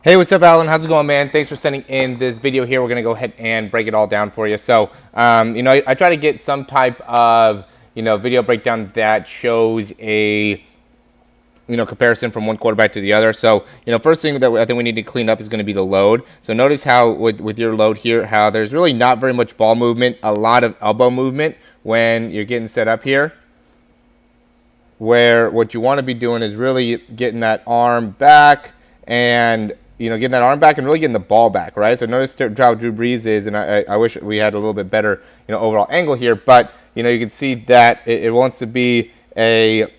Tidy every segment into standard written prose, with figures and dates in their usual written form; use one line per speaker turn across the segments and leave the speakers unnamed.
Hey, what's up, Alan? How's it going, man? Thanks for sending in this video here. We're going to go ahead and break it all down for you. So, I try to get some type of, video breakdown that shows a, comparison from one quarterback to the other. So, first thing that I think we need to clean up is going to be the load. So notice how with your load here, how there's really not very much ball movement, a lot of elbow movement when you're getting set up here. Where what you want to be doing is really getting that arm back and getting that arm back and really getting the ball back, right? So notice how Drew Brees is, and I wish we had a little bit better, overall angle here, but, you can see that it wants to be a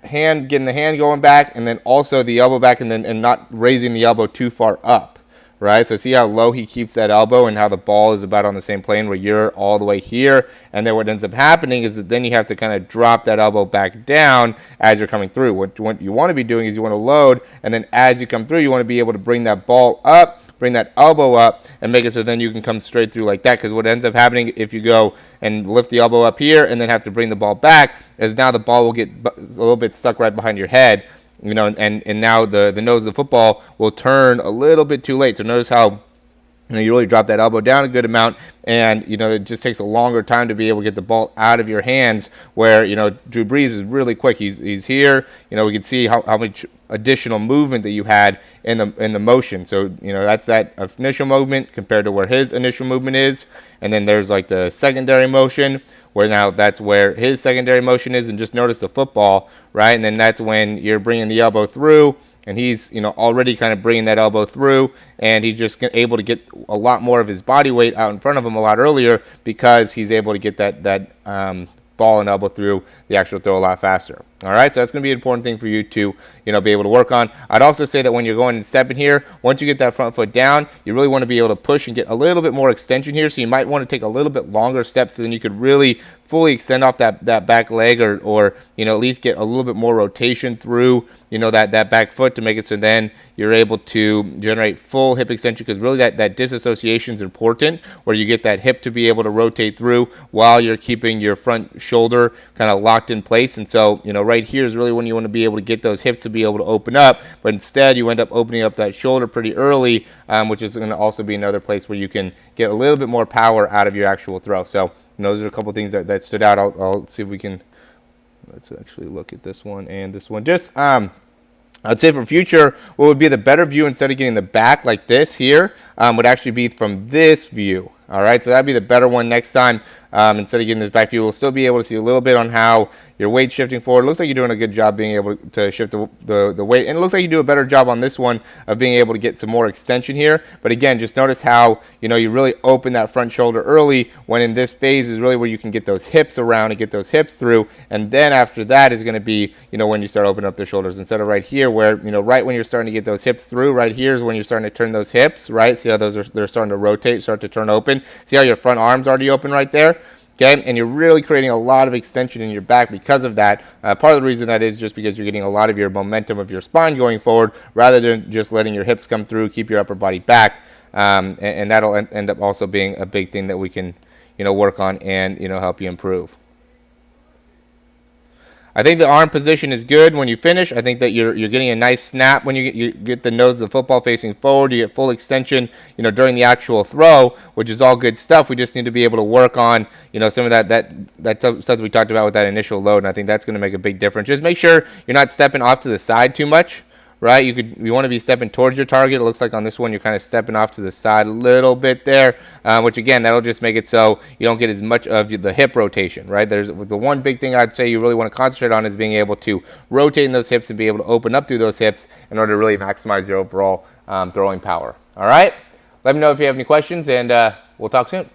hand, getting the hand going back, and then also the elbow back, and not raising the elbow too far up, right? So see how low he keeps that elbow and how the ball is about on the same plane where you're all the way here. And then what ends up happening is that then you have to kind of drop that elbow back down as you're coming through. What you want to be doing is you want to load, and then as you come through, you want to be able to bring that ball up, bring that elbow up, and make it so then you can come straight through like that. Because what ends up happening if you go and lift the elbow up here and then have to bring the ball back is now the ball will get a little bit stuck right behind your head. And now the nose of the football will turn a little bit too late. So notice how you really drop that elbow down a good amount, and it just takes a longer time to be able to get the ball out of your hands. Where Drew Brees is really quick. He's here. We can see how much additional movement that you had in the motion. So that's that initial movement compared to where his initial movement is, and then there's like the secondary motion where now that's where his secondary motion is, and just notice the football, right? And then that's when you're bringing the elbow through. And he's, already kind of bringing that elbow through, and he's just able to get a lot more of his body weight out in front of him a lot earlier because he's able to get that ball and elbow through the actual throw a lot faster. All right, so that's going to be an important thing for you to, be able to work on. I'd also say that when you're going and stepping here, once you get that front foot down, you really want to be able to push and get a little bit more extension here. So you might want to take a little bit longer steps so then you could really fully extend off that back leg, or at least get a little bit more rotation through, that back foot to make it so then you're able to generate full hip extension, because really that disassociation is important, where you get that hip to be able to rotate through while you're keeping your front shoulder kind of locked in place. And so, right here is really when you want to be able to get those hips to be able to open up, but instead you end up opening up that shoulder pretty early, which is going to also be another place where you can get a little bit more power out of your actual throw. So, those are a couple things that stood out. I'll see if we can, let's actually look at this one and this one. Just, I'd say for future, what would be the better view instead of getting the back like this here, would actually be from this view. All right, so that'd be the better one next time. Instead of getting this back view, we'll still be able to see a little bit on how your weight's shifting forward. It looks like you're doing a good job being able to shift the weight, and it looks like you do a better job on this one of being able to get some more extension here. But again, just notice how you really open that front shoulder early, when in this phase is really where you can get those hips around and get those hips through, and then after that is going to be when you start opening up the shoulders, instead of right here where right when you're starting to get those hips through. Right here is when you're starting to turn those hips, right? See how they're starting to rotate, start to turn open. See how your front arm's already open right there? Okay, and you're really creating a lot of extension in your back because of that. Part of the reason that is just because you're getting a lot of your momentum of your spine going forward, rather than just letting your hips come through, keep your upper body back, and that'll end up also being a big thing that we can, work on and help you improve. I think the arm position is good when you finish. I think that you're getting a nice snap when you get the nose of the football facing forward. You get full extension, during the actual throw, which is all good stuff. We just need to be able to work on, some of that stuff that we talked about with that initial load, and I think that's going to make a big difference. Just make sure you're not stepping off to the side too much. Right, you want to be stepping towards your target. It looks like on this one you're kind of stepping off to the side a little bit there, which again, that'll just make it so you don't get as much of the hip rotation. Right, there's the one big thing I'd say you really want to concentrate on is being able to rotate in those hips and be able to open up through those hips in order to really maximize your overall throwing power. All right, let me know if you have any questions, and we'll talk soon.